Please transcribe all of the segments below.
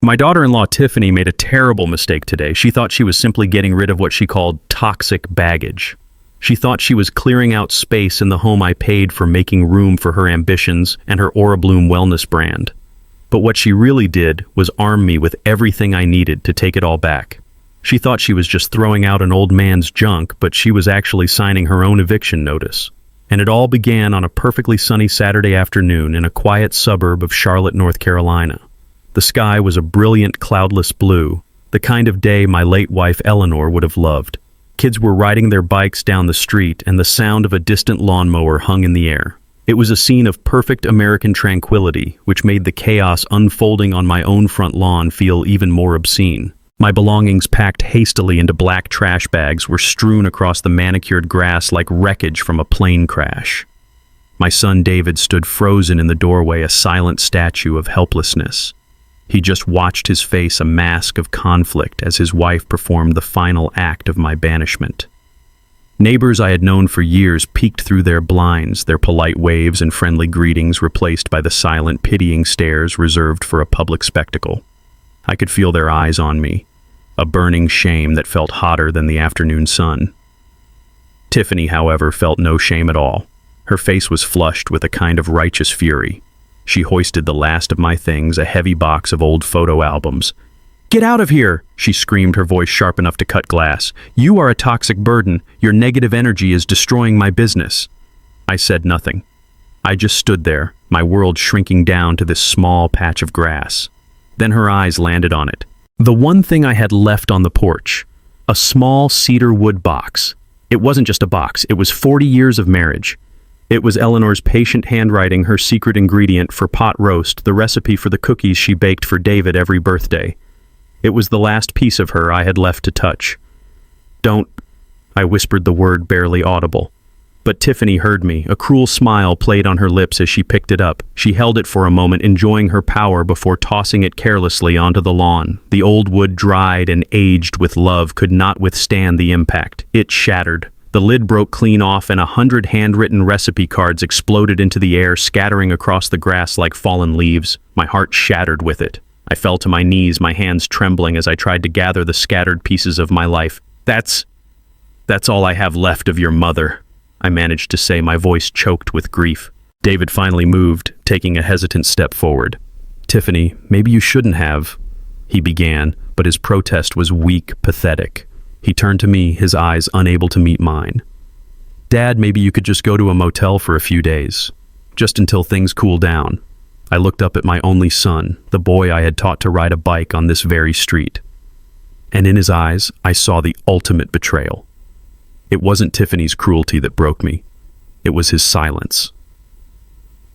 My daughter-in-law Tiffany made a terrible mistake today. She thought she was simply getting rid of what she called toxic baggage. She thought she was clearing out space in the home I paid for, making room for her ambitions and her Aura Bloom wellness brand. But what she really did was arm me with everything I needed to take it all back. She thought she was just throwing out an old man's junk, but she was actually signing her own eviction notice. And it all began on a perfectly sunny Saturday afternoon in a quiet suburb of Charlotte, North Carolina. The sky was a brilliant cloudless blue, the kind of day my late wife Eleanor would have loved. Kids were riding their bikes down the street, and the sound of a distant lawnmower hung in the air. It was a scene of perfect American tranquility, which made the chaos unfolding on my own front lawn feel even more obscene. My belongings, packed hastily into black trash bags, were strewn across the manicured grass like wreckage from a plane crash. My son David stood frozen in the doorway, a silent statue of helplessness. He just watched, his face a mask of conflict, as his wife performed the final act of my banishment. Neighbors I had known for years peeked through their blinds, their polite waves and friendly greetings replaced by the silent, pitying stares reserved for a public spectacle. I could feel their eyes on me, a burning shame that felt hotter than the afternoon sun. Tiffany, however, felt no shame at all. Her face was flushed with a kind of righteous fury. She hoisted the last of my things, a heavy box of old photo albums. "Get out of here!" she screamed, her voice sharp enough to cut glass. "You are a toxic burden. Your negative energy is destroying my business." I said nothing. I just stood there, my world shrinking down to this small patch of grass. Then her eyes landed on it. The one thing I had left on the porch. A small cedar wood box. It wasn't just a box, it was 40 years of marriage. It was Eleanor's patient handwriting, her secret ingredient for pot roast, the recipe for the cookies she baked for David every birthday. It was the last piece of her I had left to touch. "Don't," I whispered the word barely audible. But Tiffany heard me. A cruel smile played on her lips as she picked it up. She held it for a moment, enjoying her power before tossing it carelessly onto the lawn. The old wood, dried and aged with love, could not withstand the impact. It shattered. The lid broke clean off, and 100 handwritten recipe cards exploded into the air, scattering across the grass like fallen leaves. My heart shattered with it. I fell to my knees, my hands trembling as I tried to gather the scattered pieces of my life. That's all I have left of your mother," I managed to say, my voice choked with grief. David finally moved, taking a hesitant step forward. "Tiffany, maybe you shouldn't have," he began, but his protest was weak, pathetic. He turned to me, his eyes unable to meet mine. "Dad, maybe you could just go to a motel for a few days, just until things cool down." I looked up at my only son, the boy I had taught to ride a bike on this very street. And in his eyes, I saw the ultimate betrayal. It wasn't Tiffany's cruelty that broke me. It was his silence.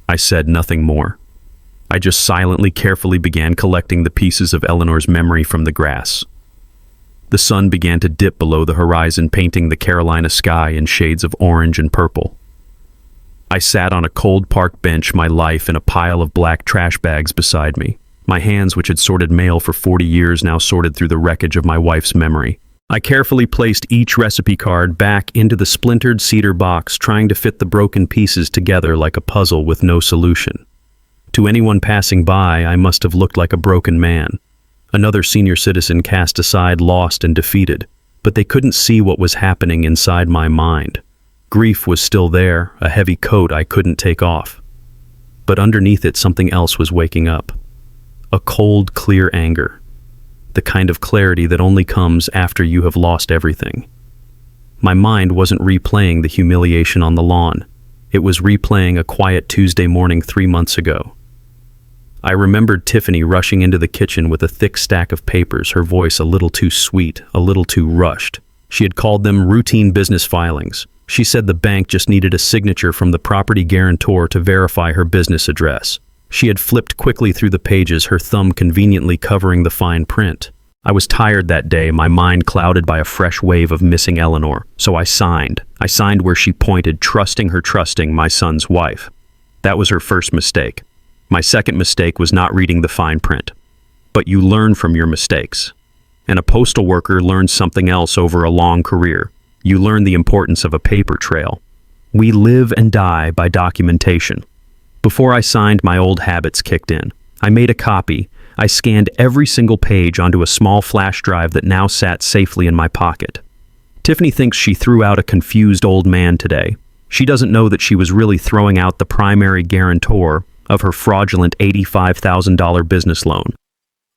I said nothing more. I just silently, carefully began collecting the pieces of Eleanor's memory from the grass. The sun began to dip below the horizon, painting the Carolina sky in shades of orange and purple. I sat on a cold park bench, my life in a pile of black trash bags beside me. My hands, which had sorted mail for 40 years, now sorted through the wreckage of my wife's memory. I carefully placed each recipe card back into the splintered cedar box, trying to fit the broken pieces together like a puzzle with no solution. To anyone passing by, I must have looked like a broken man. Another senior citizen cast aside, lost and defeated, but they couldn't see what was happening inside my mind. Grief was still there, a heavy coat I couldn't take off. But underneath it, something else was waking up. A cold, clear anger. The kind of clarity that only comes after you have lost everything. My mind wasn't replaying the humiliation on the lawn. It was replaying a quiet Tuesday morning 3 months ago. I remembered Tiffany rushing into the kitchen with a thick stack of papers, her voice a little too sweet, a little too rushed. She had called them routine business filings. She said the bank just needed a signature from the property guarantor to verify her business address. She had flipped quickly through the pages, her thumb conveniently covering the fine print. I was tired that day, my mind clouded by a fresh wave of missing Eleanor. So I signed. I signed where she pointed, trusting my son's wife. That was her first mistake. My second mistake was not reading the fine print. But you learn from your mistakes. And a postal worker learns something else over a long career. You learn the importance of a paper trail. We live and die by documentation. Before I signed, my old habits kicked in. I made a copy, I scanned every single page onto a small flash drive that now sat safely in my pocket. Tiffany thinks she threw out a confused old man today. She doesn't know that she was really throwing out the primary guarantor of her fraudulent $85,000 business loan.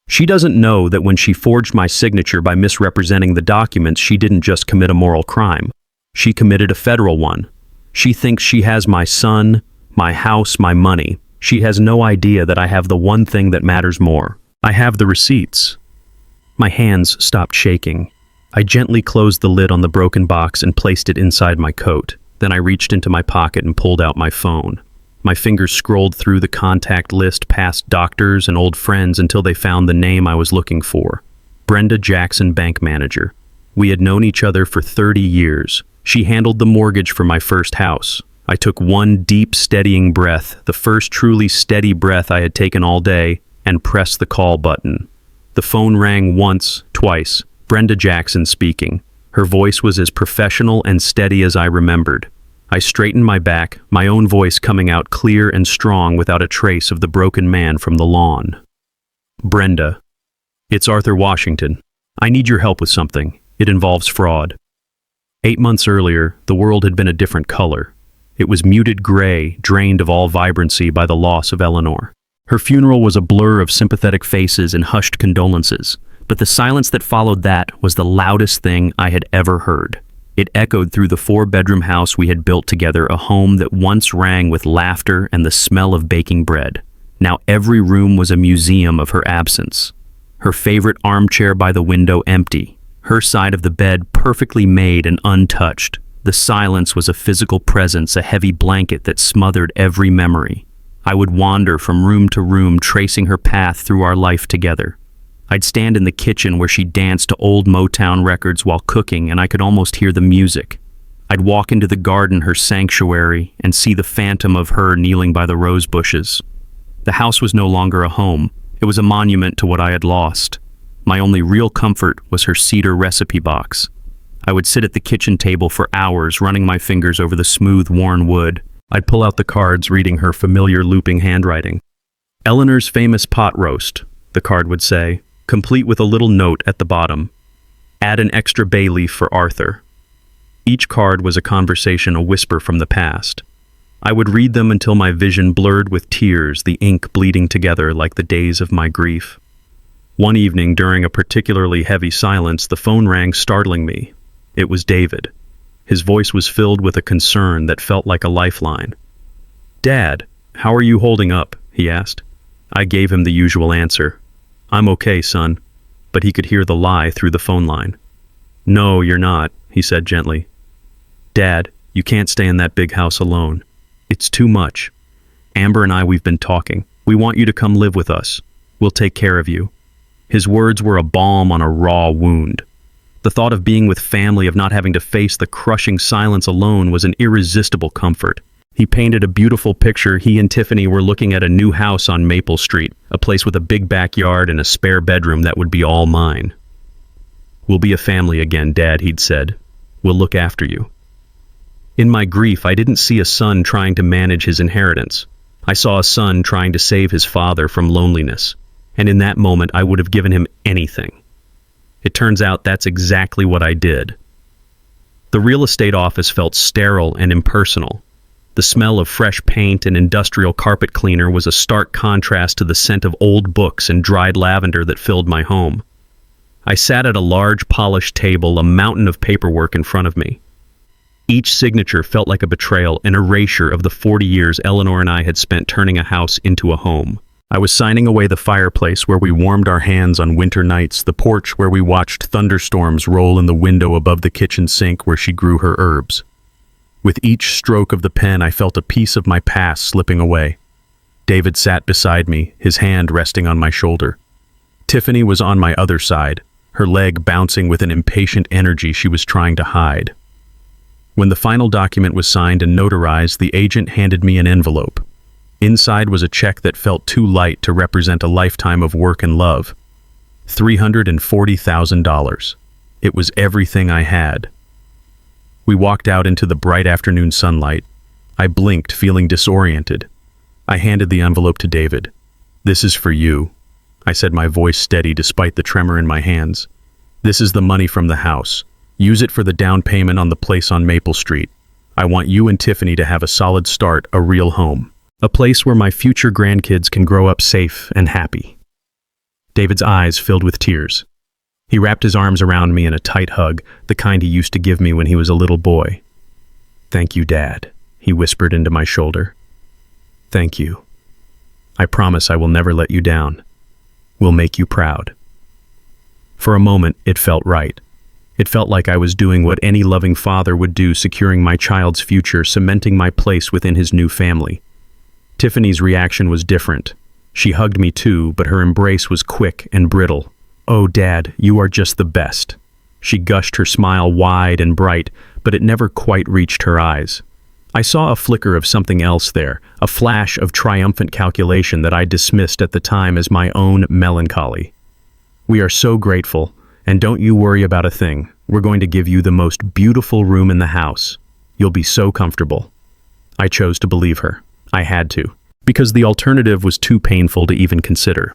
She doesn't know that when she forged my signature by misrepresenting the documents, she didn't just commit a moral crime. She committed a federal one. She thinks she has my son, my house, my money. She has no idea that I have the one thing that matters more. I have the receipts. My hands stopped shaking. I gently closed the lid on the broken box and placed it inside my coat. Then I reached into my pocket and pulled out my phone. My fingers scrolled through the contact list past doctors and old friends until they found the name I was looking for. Brenda Jackson, bank manager. We had known each other for 30 years. She handled the mortgage for my first house. I took one deep, steadying breath, the first truly steady breath I had taken all day, and pressed the call button. The phone rang once, twice. Brenda Jackson speaking. Her voice was as professional and steady as I remembered. I straightened my back, my own voice coming out clear and strong without a trace of the broken man from the lawn. Brenda. It's Arthur Washington. I need your help with something. It involves fraud. 8 months earlier, the world had been a different color. It was muted gray, drained of all vibrancy by the loss of Eleanor. Her funeral was a blur of sympathetic faces and hushed condolences, but the silence that followed that was the loudest thing I had ever heard. It echoed through the 4-bedroom house we had built together, a home that once rang with laughter and the smell of baking bread. Now every room was a museum of her absence. Her favorite armchair by the window empty, her side of the bed perfectly made and untouched. The silence was a physical presence, a heavy blanket that smothered every memory. I would wander from room to room, tracing her path through our life together. I'd stand in the kitchen where she danced to old Motown records while cooking, and I could almost hear the music. I'd walk into the garden, her sanctuary, and see the phantom of her kneeling by the rose bushes. The house was no longer a home. It was a monument to what I had lost. My only real comfort was her cedar recipe box. I would sit at the kitchen table for hours, running my fingers over the smooth, worn wood. I'd pull out the cards, reading her familiar looping handwriting. Eleanor's famous pot roast, the card would say, complete with a little note at the bottom. Add an extra bay leaf for Arthur. Each card was a conversation, a whisper from the past. I would read them until my vision blurred with tears, the ink bleeding together like the days of my grief. One evening, during a particularly heavy silence, the phone rang, startling me. It was David. His voice was filled with a concern that felt like a lifeline. "Dad, how are you holding up?" he asked. I gave him the usual answer. "I'm okay, son." But he could hear the lie through the phone line. "No, you're not," he said gently. "Dad, you can't stay in that big house alone. It's too much. Amber and I, we've been talking. We want you to come live with us. We'll take care of you." His words were a balm on a raw wound. The thought of being with family, of not having to face the crushing silence alone, was an irresistible comfort. He painted a beautiful picture. He and Tiffany were looking at a new house on Maple Street, a place with a big backyard and a spare bedroom that would be all mine. "We'll be a family again, Dad," he'd said. "We'll look after you." In my grief, I didn't see a son trying to manage his inheritance. I saw a son trying to save his father from loneliness, and in that moment I would have given him anything. It turns out that's exactly what I did. The real estate office felt sterile and impersonal. The smell of fresh paint and industrial carpet cleaner was a stark contrast to the scent of old books and dried lavender that filled my home. I sat at a large polished table, a mountain of paperwork in front of me. Each signature felt like a betrayal, an erasure of the 40 years Eleanor and I had spent turning a house into a home. I was signing away the fireplace where we warmed our hands on winter nights, the porch where we watched thunderstorms roll in the window above the kitchen sink where she grew her herbs. With each stroke of the pen, I felt a piece of my past slipping away. David sat beside me, his hand resting on my shoulder. Tiffany was on my other side, her leg bouncing with an impatient energy she was trying to hide. When the final document was signed and notarized, the agent handed me an envelope. Inside was a check that felt too light to represent a lifetime of work and love. $340,000. It was everything I had. We walked out into the bright afternoon sunlight. I blinked, feeling disoriented. I handed the envelope to David. "This is for you." I said, my voice steady despite the tremor in my hands. "This is the money from the house. Use it for the down payment on the place on Maple Street. I want you and Tiffany to have a solid start, a real home. A place where my future grandkids can grow up safe and happy." David's eyes filled with tears. He wrapped his arms around me in a tight hug, the kind he used to give me when he was a little boy. "Thank you, Dad," he whispered into my shoulder. "Thank you. I promise I will never let you down. We'll make you proud." For a moment, it felt right. It felt like I was doing what any loving father would do, securing my child's future, cementing my place within his new family. Tiffany's reaction was different. She hugged me too, but her embrace was quick and brittle. "Oh, Dad, you are just the best." She gushed, her smile wide and bright, but it never quite reached her eyes. I saw a flicker of something else there, a flash of triumphant calculation that I dismissed at the time as my own melancholy. "We are so grateful, and don't you worry about a thing. We're going to give you the most beautiful room in the house. You'll be so comfortable." I chose to believe her. I had to, because the alternative was too painful to even consider.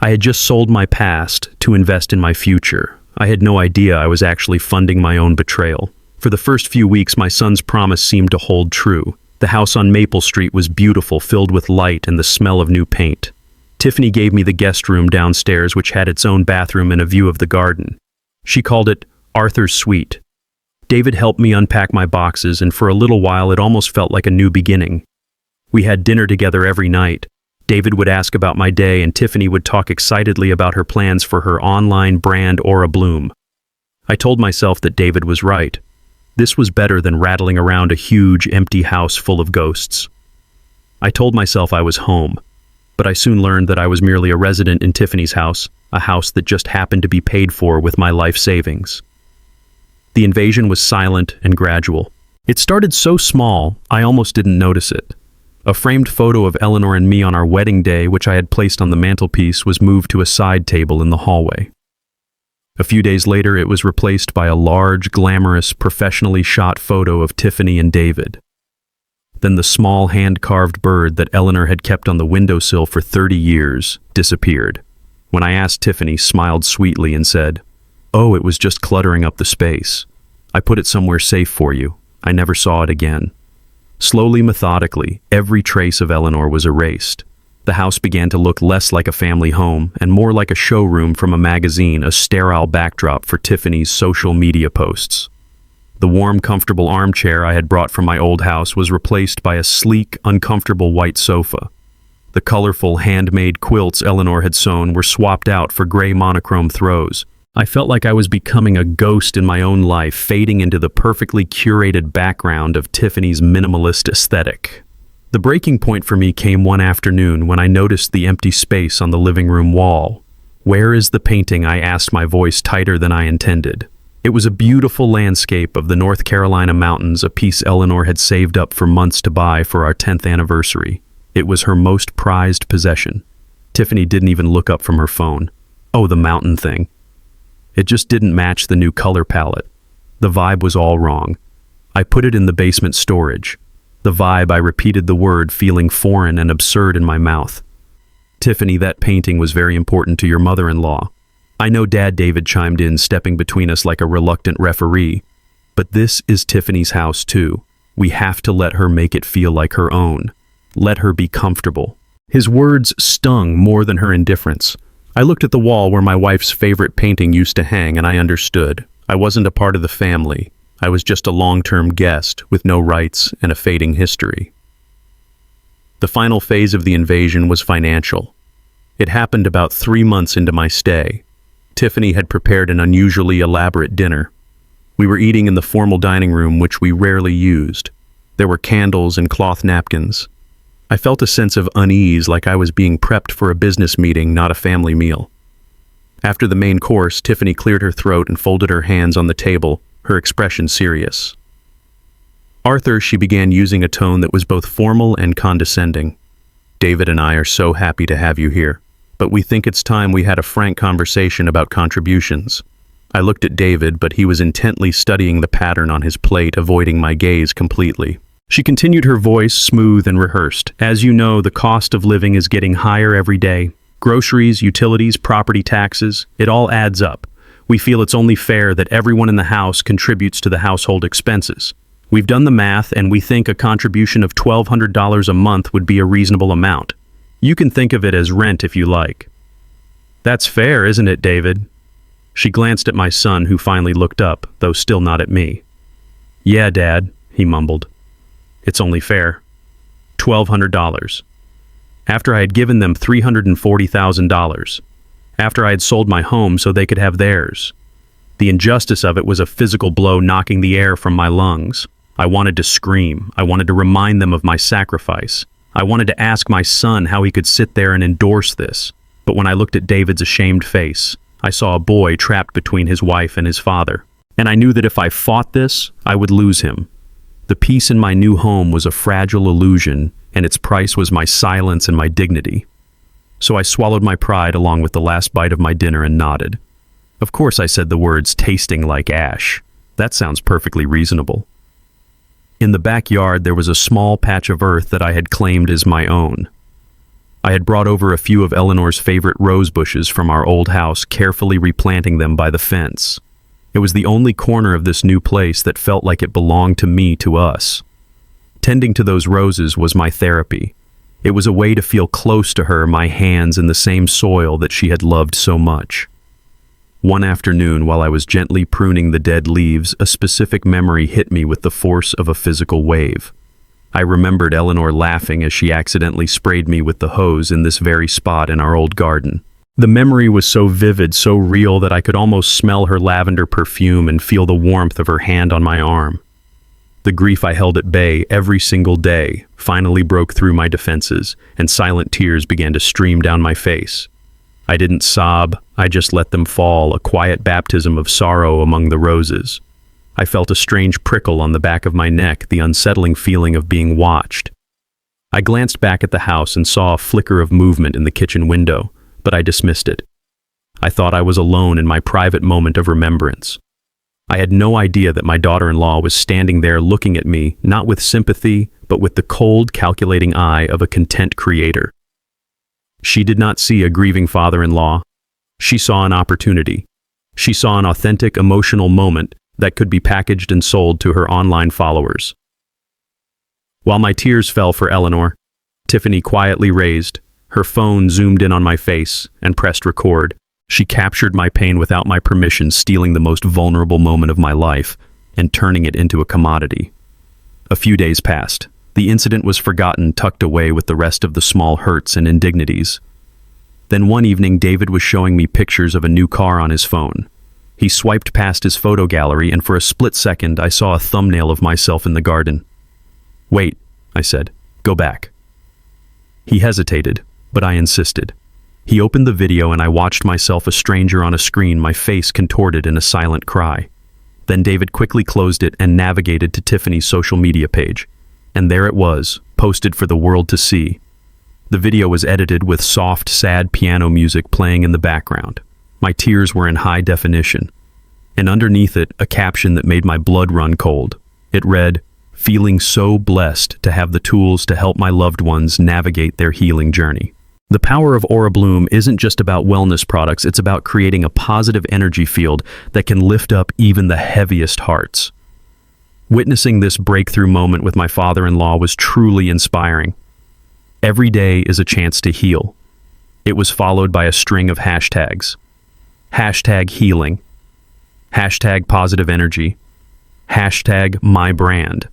I had just sold my past to invest in my future. I had no idea I was actually funding my own betrayal. For the first few weeks, my son's promise seemed to hold true. The house on Maple Street was beautiful, filled with light and the smell of new paint. Tiffany gave me the guest room downstairs, which had its own bathroom and a view of the garden. She called it Arthur's Suite. David helped me unpack my boxes, and for a little while it almost felt like a new beginning. We had dinner together every night. David would ask about my day, and Tiffany would talk excitedly about her plans for her online brand Aura Bloom. I told myself that David was right. This was better than rattling around a huge, empty house full of ghosts. I told myself I was home, but I soon learned that I was merely a resident in Tiffany's house, a house that just happened to be paid for with my life savings. The invasion was silent and gradual. It started so small, I almost didn't notice it. A framed photo of Eleanor and me on our wedding day, which I had placed on the mantelpiece, was moved to a side table in the hallway. A few days later, it was replaced by a large, glamorous, professionally shot photo of Tiffany and David. Then the small hand-carved bird that Eleanor had kept on the windowsill for 30 years disappeared. When I asked, Tiffany smiled sweetly and said, "Oh, it was just cluttering up the space. I put it somewhere safe for you. I never saw it again." Slowly, methodically, every trace of Eleanor was erased. The house began to look less like a family home and more like a showroom from a magazine, a sterile backdrop for Tiffany's social media posts. The warm, comfortable armchair I had brought from my old house was replaced by a sleek, uncomfortable white sofa. The colorful, handmade quilts Eleanor had sewn were swapped out for gray monochrome throws. I felt like I was becoming a ghost in my own life, fading into the perfectly curated background of Tiffany's minimalist aesthetic. The breaking point for me came one afternoon when I noticed the empty space on the living room wall. "Where is the painting?" I asked, my voice tighter than I intended. It was a beautiful landscape of the North Carolina mountains, a piece Eleanor had saved up for months to buy for our 10th anniversary. It was her most prized possession. Tiffany didn't even look up from her phone. "Oh, the mountain thing." It just didn't match the new color palette. The vibe was all wrong. I put it in the basement storage. The vibe, I repeated the word, feeling foreign and absurd in my mouth. "Tiffany, that painting was very important to your mother-in-law." "I know, Dad," David chimed in, stepping between us like a reluctant referee. "But this is Tiffany's house too. We have to let her make it feel like her own. Let her be comfortable." His words stung more than her indifference. I looked at the wall where my wife's favorite painting used to hang, and I understood. I wasn't a part of the family. I was just a long-term guest with no rights and a fading history. The final phase of the invasion was financial. It happened about 3 months into my stay. Tiffany had prepared an unusually elaborate dinner. We were eating in the formal dining room, which we rarely used. There were candles and cloth napkins. I felt a sense of unease, like I was being prepped for a business meeting, not a family meal. After the main course, Tiffany cleared her throat and folded her hands on the table, her expression serious. "Arthur," she began, using a tone that was both formal and condescending. "David and I are so happy to have you here, but we think it's time we had a frank conversation about contributions." I looked at David, but he was intently studying the pattern on his plate, avoiding my gaze completely. She continued, her voice smooth and rehearsed. "As you know, the cost of living is getting higher every day. Groceries, utilities, property taxes, it all adds up. We feel it's only fair that everyone in the house contributes to the household expenses. We've done the math and we think a contribution of $1,200 a month would be a reasonable amount. You can think of it as rent if you like. That's fair, isn't it, David? She glanced at my son, who finally looked up, though still not at me. Yeah, Dad, he mumbled. It's only fair. $1,200. After I had given them $340,000. After I had sold my home so they could have theirs. The injustice of it was a physical blow knocking the air from my lungs. I wanted to scream. I wanted to remind them of my sacrifice. I wanted to ask my son how he could sit there and endorse this. But when I looked at David's ashamed face, I saw a boy trapped between his wife and his father. And I knew that if I fought this, I would lose him. The peace in my new home was a fragile illusion, and its price was my silence and my dignity. So I swallowed my pride along with the last bite of my dinner and nodded. Of course I said the words tasting like ash. That sounds perfectly reasonable. In the backyard there was a small patch of earth that I had claimed as my own. I had brought over a few of Eleanor's favorite rose bushes from our old house, carefully replanting them by the fence. It was the only corner of this new place that felt like it belonged to us. Tending to those roses was my therapy. It was a way to feel close to her, my hands in the same soil that she had loved so much. One afternoon, while I was gently pruning the dead leaves, a specific memory hit me with the force of a physical wave. I remembered Eleanor laughing as she accidentally sprayed me with the hose in this very spot in our old garden. The memory was so vivid, so real, that I could almost smell her lavender perfume and feel the warmth of her hand on my arm. The grief I held at bay every single day finally broke through my defenses, and silent tears began to stream down my face. I didn't sob, I just let them fall, a quiet baptism of sorrow among the roses. I felt a strange prickle on the back of my neck, the unsettling feeling of being watched. I glanced back at the house and saw a flicker of movement in the kitchen window, but I dismissed it. I thought I was alone in my private moment of remembrance. I had no idea that my daughter-in-law was standing there looking at me, not with sympathy, but with the cold, calculating eye of a content creator. She did not see a grieving father-in-law. She saw an opportunity. She saw an authentic, emotional moment that could be packaged and sold to her online followers. While my tears fell for Eleanor, Tiffany quietly raised, her phone zoomed in on my face, and pressed record. She captured my pain without my permission, stealing the most vulnerable moment of my life and turning it into a commodity. A few days passed. The incident was forgotten, tucked away with the rest of the small hurts and indignities. Then one evening, David was showing me pictures of a new car on his phone. He swiped past his photo gallery, and for a split second, I saw a thumbnail of myself in the garden. "Wait," I said. "Go back." He hesitated, but I insisted. He opened the video and I watched myself, a stranger on a screen, my face contorted in a silent cry. Then David quickly closed it and navigated to Tiffany's social media page. And there it was, posted for the world to see. The video was edited with soft, sad piano music playing in the background. My tears were in high definition. And underneath it, a caption that made my blood run cold. It read, "Feeling so blessed to have the tools to help my loved ones navigate their healing journey." The power of Aura Bloom isn't just about wellness products, it's about creating a positive energy field that can lift up even the heaviest hearts. Witnessing this breakthrough moment with my father-in-law was truly inspiring. Every day is a chance to heal. It was followed by a string of hashtags. Hashtag healing. Hashtag positive energy. Hashtag my brand.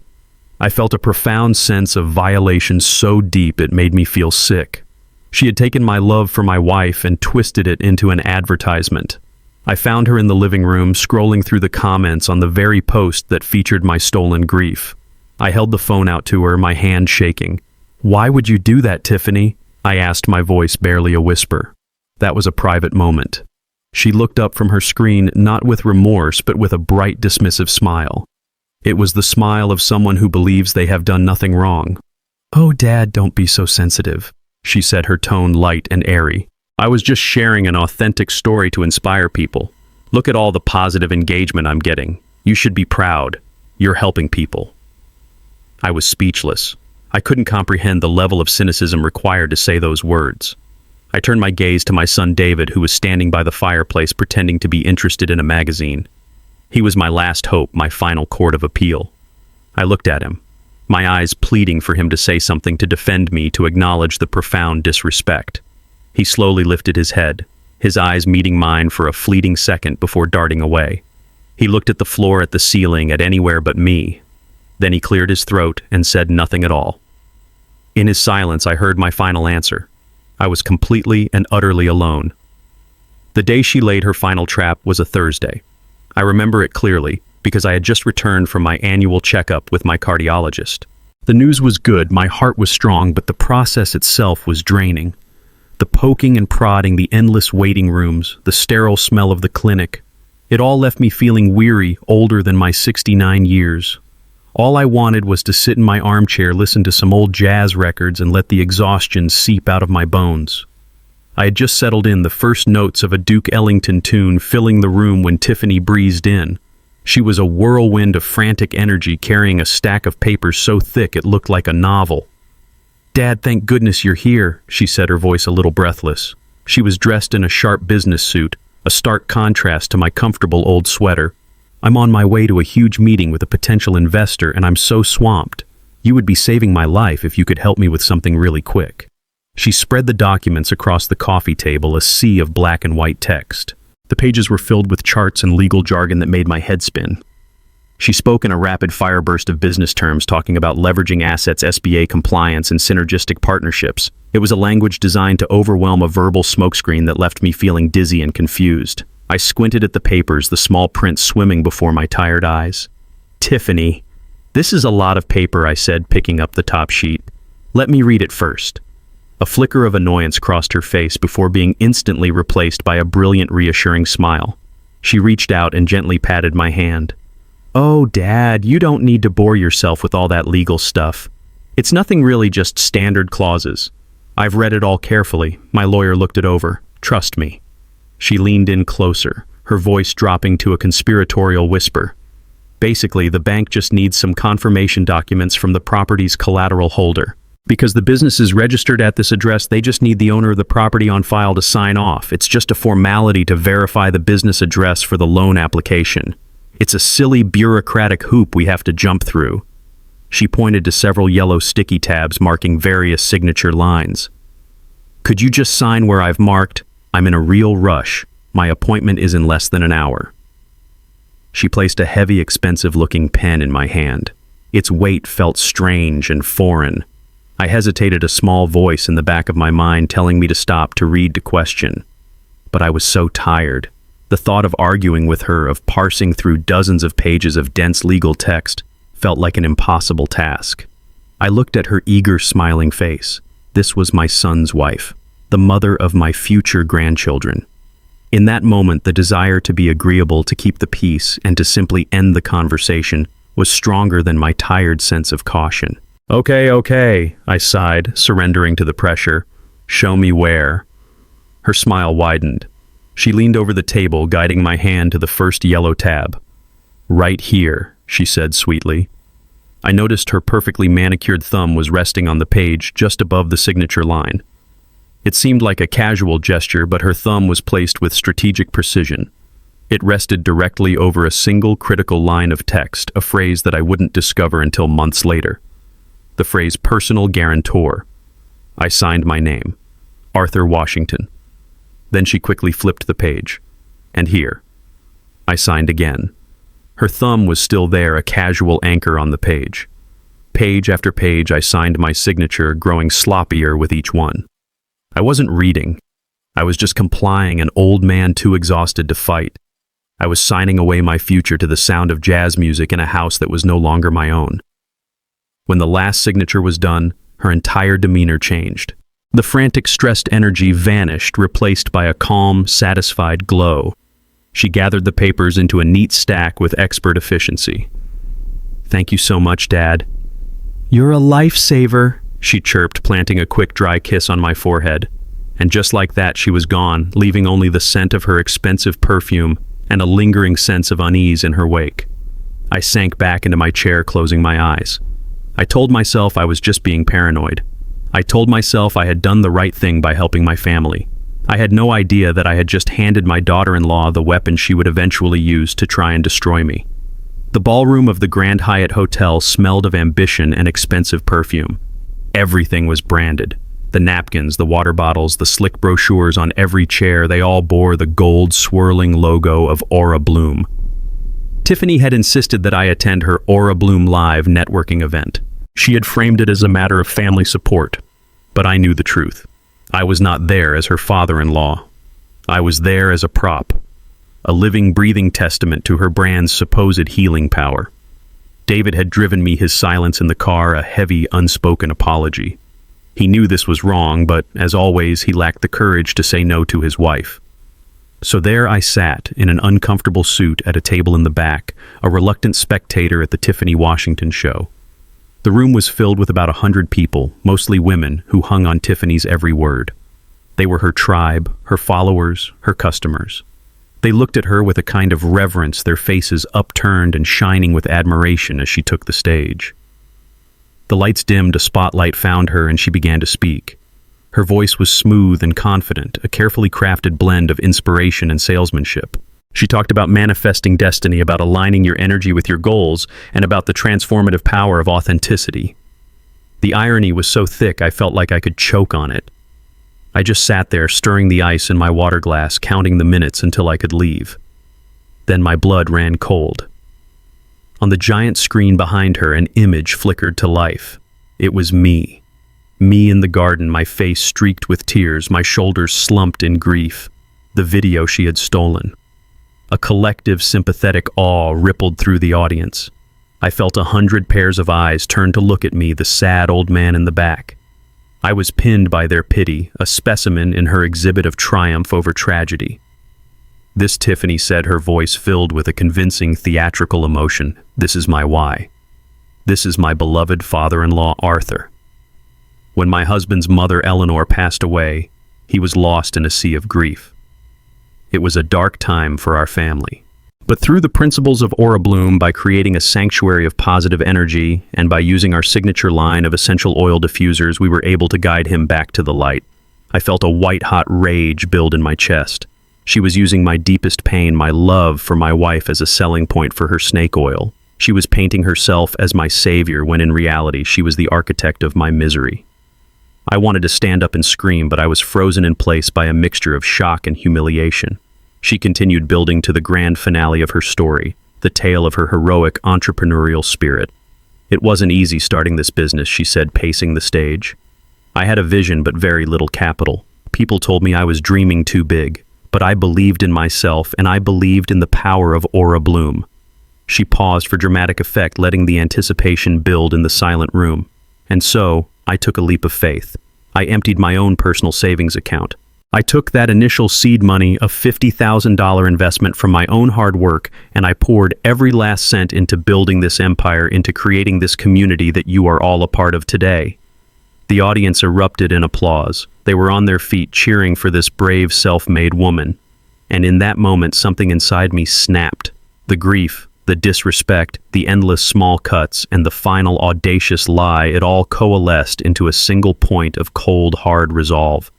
I felt a profound sense of violation so deep it made me feel sick. She had taken my love for my wife and twisted it into an advertisement. I found her in the living room, scrolling through the comments on the very post that featured my stolen grief. I held the phone out to her, my hand shaking. "Why would you do that, Tiffany?" I asked, my voice barely a whisper. That was a private moment. She looked up from her screen, not with remorse, but with a bright, dismissive smile. It was the smile of someone who believes they have done nothing wrong. "Oh, Dad, don't be so sensitive," she said, her tone light and airy. "I was just sharing an authentic story to inspire people. Look at all the positive engagement I'm getting. You should be proud. You're helping people." I was speechless. I couldn't comprehend the level of cynicism required to say those words. I turned my gaze to my son David, who was standing by the fireplace pretending to be interested in a magazine. He was my last hope, my final court of appeal. I looked at him, my eyes pleading for him to say something to defend me, to acknowledge the profound disrespect. He slowly lifted his head, his eyes meeting mine for a fleeting second before darting away. He looked at the floor, at the ceiling, at anywhere but me. Then he cleared his throat and said nothing at all. In his silence, I heard my final answer. I was completely and utterly alone. The day she laid her final trap was a Thursday. I remember it clearly, because I had just returned from my annual checkup with my cardiologist. The news was good, my heart was strong, but the process itself was draining. The poking and prodding, the endless waiting rooms, the sterile smell of the clinic. It all left me feeling weary, older than my 69 years. All I wanted was to sit in my armchair, listen to some old jazz records, and let the exhaustion seep out of my bones. I had just settled in, the first notes of a Duke Ellington tune filling the room when Tiffany breezed in. She was a whirlwind of frantic energy, carrying a stack of papers so thick it looked like a novel. "Dad, thank goodness you're here," she said, her voice a little breathless. She was dressed in a sharp business suit, a stark contrast to my comfortable old sweater. "I'm on my way to a huge meeting with a potential investor, and I'm so swamped. You would be saving my life if you could help me with something really quick." She spread the documents across the coffee table, a sea of black and white text. The pages were filled with charts and legal jargon that made my head spin. She spoke in a rapid-fire burst of business terms, talking about leveraging assets, SBA compliance, and synergistic partnerships. It was a language designed to overwhelm a verbal smokescreen that left me feeling dizzy and confused. I squinted at the papers, the small print swimming before my tired eyes. "Tiffany, this is a lot of paper," I said, picking up the top sheet. "Let me read it first." A flicker of annoyance crossed her face before being instantly replaced by a brilliant, reassuring smile. She reached out and gently patted my hand. "Oh, Dad, you don't need to bore yourself with all that legal stuff. It's nothing really, just standard clauses. I've read it all carefully. My lawyer looked it over. Trust me." She leaned in closer, her voice dropping to a conspiratorial whisper. "Basically, the bank just needs some confirmation documents from the property's collateral holder. Because the business is registered at this address, they just need the owner of the property on file to sign off. It's just a formality to verify the business address for the loan application. It's a silly bureaucratic hoop we have to jump through." She pointed to several yellow sticky tabs marking various signature lines. "Could you just sign where I've marked? I'm in a real rush. My appointment is in less than an hour." She placed a heavy, expensive-looking pen in my hand. Its weight felt strange and foreign. I hesitated, a small voice in the back of my mind telling me to stop, to read, to question. But I was so tired. The thought of arguing with her, of parsing through dozens of pages of dense legal text, felt like an impossible task. I looked at her eager, smiling face. This was my son's wife, the mother of my future grandchildren. In that moment, the desire to be agreeable, to keep the peace, and to simply end the conversation was stronger than my tired sense of caution. Okay, I sighed, surrendering to the pressure. "Show me where." Her smile widened. She leaned over the table, guiding my hand to the first yellow tab. "Right here," she said sweetly. I noticed her perfectly manicured thumb was resting on the page just above the signature line. It seemed like a casual gesture, but her thumb was placed with strategic precision. It rested directly over a single critical line of text, a phrase that I wouldn't discover until months later. The phrase "personal guarantor." I signed my name, Arthur Washington. Then she quickly flipped the page. And here. I signed again. Her thumb was still there, a casual anchor on the page. Page after page, I signed my signature, growing sloppier with each one. I wasn't reading. I was just complying, an old man too exhausted to fight. I was signing away my future to the sound of jazz music in a house that was no longer my own. When the last signature was done, her entire demeanor changed. The frantic, stressed energy vanished, replaced by a calm, satisfied glow. She gathered the papers into a neat stack with expert efficiency. "Thank you so much, Dad." "You're a lifesaver," she chirped, planting a quick, dry kiss on my forehead. And just like that, she was gone, leaving only the scent of her expensive perfume and a lingering sense of unease in her wake. I sank back into my chair, closing my eyes. I told myself I was just being paranoid. I told myself I had done the right thing by helping my family. I had no idea that I had just handed my daughter-in-law the weapon she would eventually use to try and destroy me. The ballroom of the Grand Hyatt Hotel smelled of ambition and expensive perfume. Everything was branded. The napkins, the water bottles, the slick brochures on every chair, they all bore the gold swirling logo of Aura Bloom. Tiffany had insisted that I attend her Aura Bloom Live networking event. She had framed it as a matter of family support, but I knew the truth. I was not there as her father-in-law. I was there as a prop, a living, breathing testament to her brand's supposed healing power. David had driven me his silence in the car a heavy, unspoken apology. He knew this was wrong, but as always, he lacked the courage to say no to his wife. So there I sat, in an uncomfortable suit at a table in the back, a reluctant spectator at the Tiffany Washington show. The room was filled with about 100 people, mostly women, who hung on Tiffany's every word. They were her tribe, her followers, her customers. They looked at her with a kind of reverence, their faces upturned and shining with admiration as she took the stage. The lights dimmed, a spotlight found her, and she began to speak. Her voice was smooth and confident, a carefully crafted blend of inspiration and salesmanship. She talked about manifesting destiny, about aligning your energy with your goals, and about the transformative power of authenticity. The irony was so thick I felt like I could choke on it. I just sat there, stirring the ice in my water glass, counting the minutes until I could leave. Then my blood ran cold. On the giant screen behind her, an image flickered to life. It was me. Me in the garden, my face streaked with tears, my shoulders slumped in grief. The video she had stolen. A collective, sympathetic awe rippled through the audience. I felt 100 pairs of eyes turn to look at me, the sad old man in the back. I was pinned by their pity, a specimen in her exhibit of triumph over tragedy. This, Tiffany said, her voice filled with a convincing theatrical emotion. This is my why. This is my beloved father-in-law, Arthur. When my husband's mother, Eleanor, passed away, he was lost in a sea of grief. It was a dark time for our family. But through the principles of Aura Bloom, by creating a sanctuary of positive energy, and by using our signature line of essential oil diffusers, we were able to guide him back to the light. I felt a white-hot rage build in my chest. She was using my deepest pain, my love for my wife, as a selling point for her snake oil. She was painting herself as my savior, when in reality she was the architect of my misery. I wanted to stand up and scream, but I was frozen in place by a mixture of shock and humiliation. She continued building to the grand finale of her story, the tale of her heroic entrepreneurial spirit. It wasn't easy starting this business, she said, pacing the stage. I had a vision but very little capital. People told me I was dreaming too big, but I believed in myself, and I believed in the power of Aura Bloom. She paused for dramatic effect, letting the anticipation build in the silent room. And so, I took a leap of faith. I emptied my own personal savings account. I took that initial seed money, a $50,000 investment from my own hard work, and I poured every last cent into building this empire, into creating this community that you are all a part of today. The audience erupted in applause. They were on their feet cheering for this brave, self-made woman. And in that moment, something inside me snapped. The grief, the disrespect, the endless small cuts, and the final audacious lie, it all coalesced into a single point of cold, hard resolve.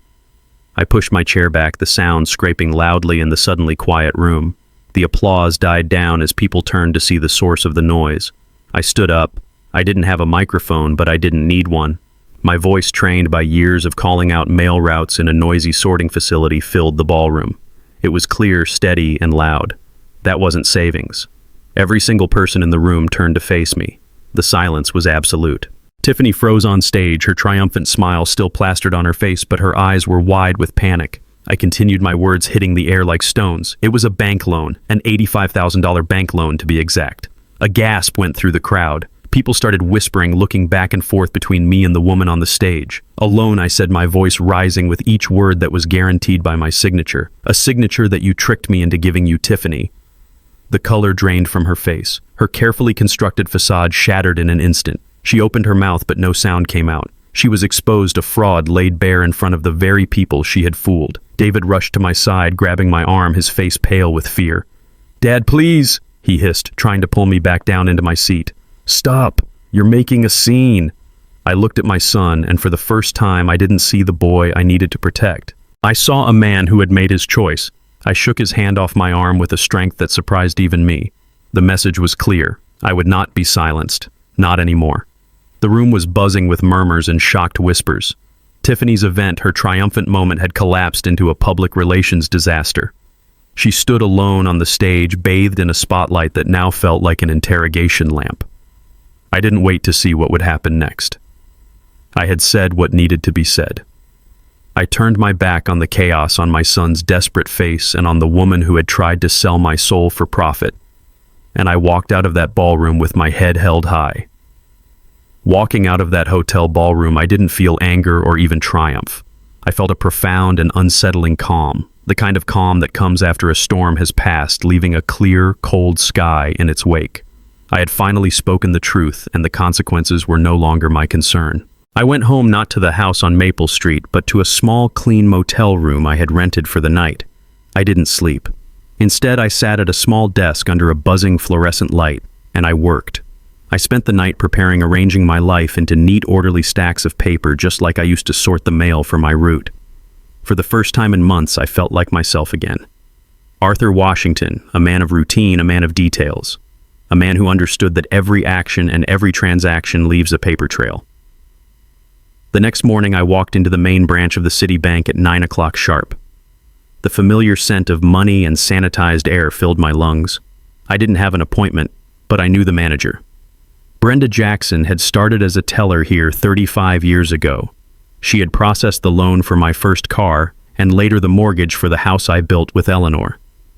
I pushed my chair back, the sound scraping loudly in the suddenly quiet room. The applause died down as people turned to see the source of the noise. I stood up. I didn't have a microphone, but I didn't need one. My voice, trained by years of calling out mail routes in a noisy sorting facility, filled the ballroom. It was clear, steady, and loud. That wasn't savings. Every single person in the room turned to face me. The silence was absolute. Tiffany froze on stage, her triumphant smile still plastered on her face, but her eyes were wide with panic. I continued, my words hitting the air like stones. It was a bank loan, an $85,000 bank loan to be exact. A gasp went through the crowd. People started whispering, looking back and forth between me and the woman on the stage. A loan, I said, my voice rising with each word that was guaranteed by my signature. A signature that you tricked me into giving you, Tiffany. The color drained from her face. Her carefully constructed facade shattered in an instant. She opened her mouth, but no sound came out. She was exposed, a fraud laid bare in front of the very people she had fooled. David rushed to my side, grabbing my arm, his face pale with fear. "Dad, please," he hissed, trying to pull me back down into my seat. "Stop. You're making a scene." I looked at my son, and for the first time I didn't see the boy I needed to protect. I saw a man who had made his choice. I shook his hand off my arm with a strength that surprised even me. The message was clear. I would not be silenced. Not anymore. The room was buzzing with murmurs and shocked whispers. Tiffany's event, her triumphant moment, had collapsed into a public relations disaster. She stood alone on the stage, bathed in a spotlight that now felt like an interrogation lamp. I didn't wait to see what would happen next. I had said what needed to be said. I turned my back on the chaos, on my son's desperate face, and on the woman who had tried to sell my soul for profit. And I walked out of that ballroom with my head held high. Walking out of that hotel ballroom, I didn't feel anger or even triumph. I felt a profound and unsettling calm, the kind of calm that comes after a storm has passed, leaving a clear, cold sky in its wake. I had finally spoken the truth, and the consequences were no longer my concern. I went home, not to the house on Maple Street, but to a small, clean motel room I had rented for the night. I didn't sleep. Instead, I sat at a small desk under a buzzing fluorescent light, and I worked. I spent the night preparing, arranging my life into neat, orderly stacks of paper, just like I used to sort the mail for my route. For the first time in months, I felt like myself again. Arthur Washington, a man of routine, a man of details. A man who understood that every action and every transaction leaves a paper trail. The next morning, I walked into the main branch of the city bank at 9 o'clock sharp. The familiar scent of money and sanitized air filled my lungs. I didn't have an appointment, but I knew the manager. Brenda Jackson had started as a teller here 35 years ago. She had processed the loan for my first car and later the mortgage for the house I built with Eleanor.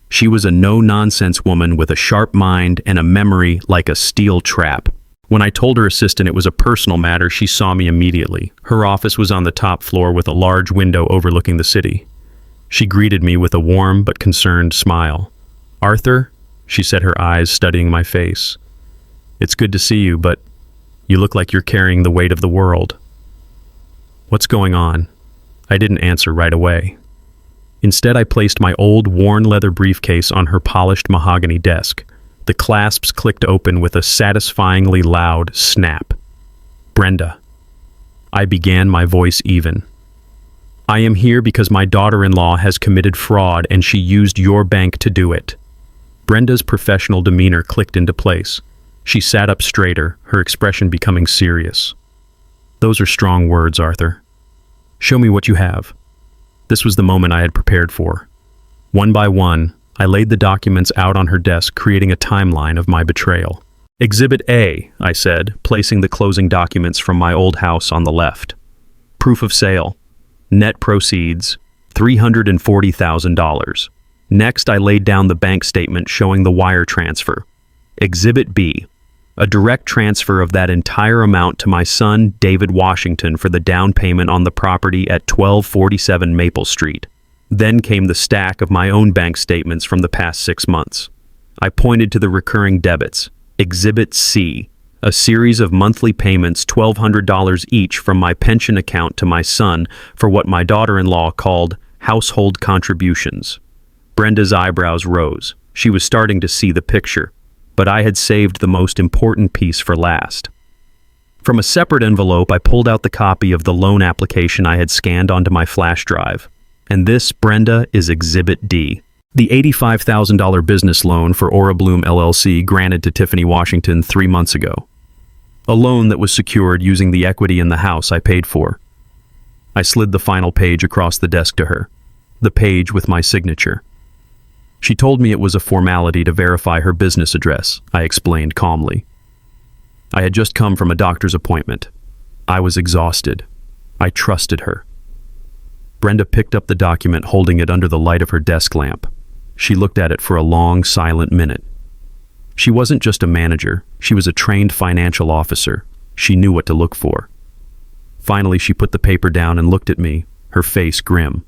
She was a no-nonsense woman with a sharp mind and a memory like a steel trap. When I told her assistant it was a personal matter, she saw me immediately. Her office was on the top floor with a large window overlooking the city. She greeted me with a warm but concerned smile. "Arthur," she said, her eyes studying my face. "It's good to see you, but you look like you're carrying the weight of the world." "What's going on?" I didn't answer right away. Instead, I placed my old, worn leather briefcase on her polished mahogany desk. The clasps clicked open with a satisfyingly loud snap. "Brenda." I began, my voice even. "I am here because my daughter-in-law has committed fraud and she used your bank to do it." Brenda's professional demeanor clicked into place. She sat up straighter, her expression becoming serious. "Those are strong words, Arthur. Show me what you have." This was the moment I had prepared for. One by one, I laid the documents out on her desk, creating a timeline of my betrayal. "Exhibit A," I said, placing the closing documents from my old house on the left. "Proof of sale. Net proceeds, $340,000. Next, I laid down the bank statement showing the wire transfer. Exhibit B. A direct transfer of that entire amount to my son, David Washington, for the down payment on the property at 1247 Maple Street. Then came the stack of my own bank statements from the past 6 months. I pointed to the recurring debits. Exhibit C. A series of monthly payments, $1,200 each, from my pension account to my son for what my daughter-in-law called household contributions. Brenda's eyebrows rose. She was starting to see the picture. But I had saved the most important piece for last. From a separate envelope, I pulled out the copy of the loan application I had scanned onto my flash drive. And this, Brenda, is Exhibit D. The $85,000 business loan for Aura Bloom LLC granted to Tiffany Washington 3 months ago. A loan that was secured using the equity in the house I paid for. I slid the final page across the desk to her. The page with my signature. She told me it was a formality to verify her business address, I explained calmly. I had just come from a doctor's appointment. I was exhausted. I trusted her. Brenda picked up the document, holding it under the light of her desk lamp. She looked at it for a long, silent minute. She wasn't just a manager. She was a trained financial officer. She knew what to look for. Finally, she put the paper down and looked at me, her face grim.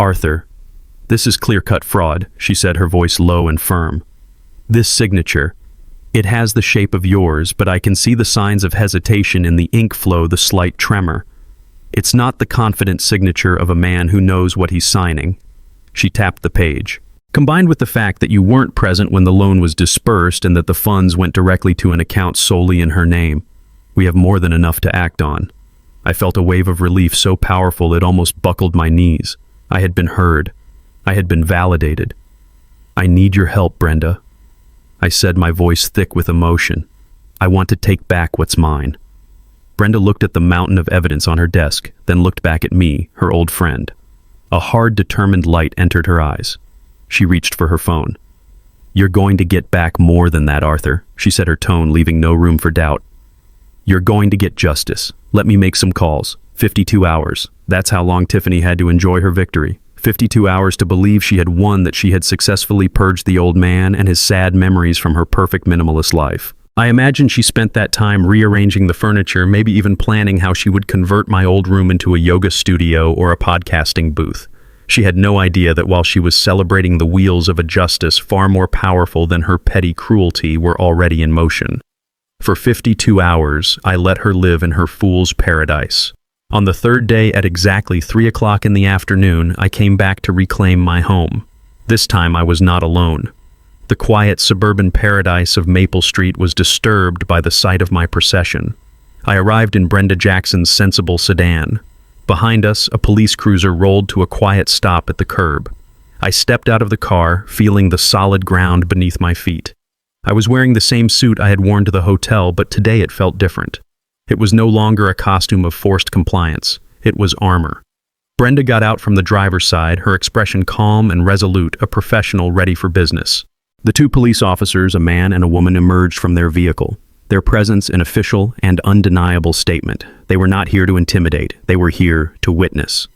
"Arthur, this is clear-cut fraud," she said, her voice low and firm. "This signature, it has the shape of yours, but I can see the signs of hesitation in the ink flow, the slight tremor. It's not the confident signature of a man who knows what he's signing." She tapped the page. "Combined with the fact that you weren't present when the loan was dispersed and that the funds went directly to an account solely in her name, We have more than enough to act on. I felt a wave of relief so powerful it almost buckled my knees. I had been heard. I had been validated. I need your help, Brenda. I said, my voice thick with emotion. I want to take back what's mine. Brenda looked at the mountain of evidence on her desk, then looked back at me, her old friend. A hard, determined light entered her eyes. She reached for her phone. You're going to get back more than that, Arthur, she said, her tone leaving no room for doubt. You're going to get justice. Let me make some calls. 52 hours. That's how long Tiffany had to enjoy her victory. 52 hours to believe she had won, that she had successfully purged the old man and his sad memories from her perfect minimalist life. I imagine she spent that time rearranging the furniture, maybe even planning how she would convert my old room into a yoga studio or a podcasting booth. She had no idea that while she was celebrating the wheels of a justice far more powerful than her petty cruelty were already in motion. For 52 hours, I let her live in her fool's paradise. On the third day at exactly 3 o'clock in the afternoon, I came back to reclaim my home. This time I was not alone. The quiet suburban paradise of Maple Street was disturbed by the sight of my procession. I arrived in Brenda Jackson's sensible sedan. Behind us, a police cruiser rolled to a quiet stop at the curb. I stepped out of the car, feeling the solid ground beneath my feet. I was wearing the same suit I had worn to the hotel, but today it felt different. It was no longer a costume of forced compliance. It was armor. Brenda got out from the driver's side, her expression calm and resolute, a professional ready for business. The two police officers, a man and a woman, emerged from their vehicle, their presence an official and undeniable statement. They were not here to intimidate, they were here to witness.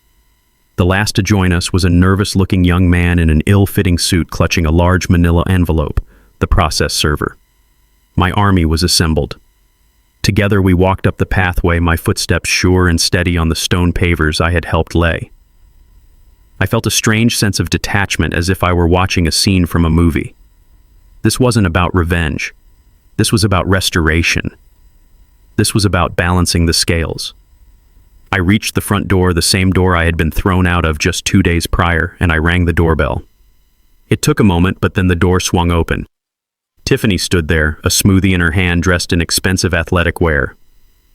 The last to join us was a nervous-looking young man in an ill-fitting suit clutching a large manila envelope, the process server. My army was assembled. Together we walked up the pathway, my footsteps sure and steady on the stone pavers I had helped lay. I felt a strange sense of detachment, as if I were watching a scene from a movie. This wasn't about revenge. This was about restoration. This was about balancing the scales. I reached the front door, the same door I had been thrown out of just 2 days prior, and I rang the doorbell. It took a moment, but then the door swung open. Tiffany stood there, a smoothie in her hand, dressed in expensive athletic wear.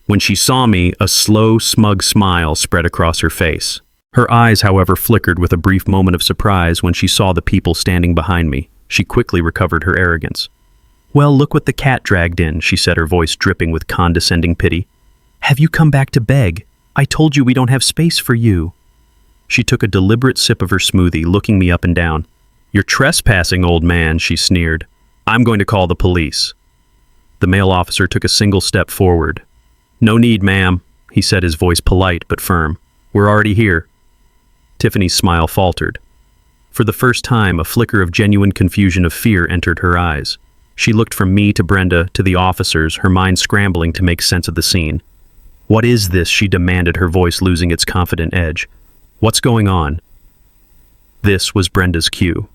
When she saw me, a slow, smug smile spread across her face. Her eyes, however, flickered with a brief moment of surprise when she saw the people standing behind me. She quickly recovered her arrogance. "Well, look what the cat dragged in," she said, her voice dripping with condescending pity. "Have you come back to beg? I told you we don't have space for you." She took a deliberate sip of her smoothie, looking me up and down. "You're trespassing, old man," she sneered. "I'm going to call the police." The male officer took a single step forward. "No need, ma'am," he said, his voice polite but firm. "We're already here." Tiffany's smile faltered. For the first time, a flicker of genuine confusion of fear entered her eyes. She looked from me to Brenda to the officers, her mind scrambling to make sense of the scene. "What is this?" she demanded, her voice losing its confident edge. "What's going on?" This was Brenda's cue.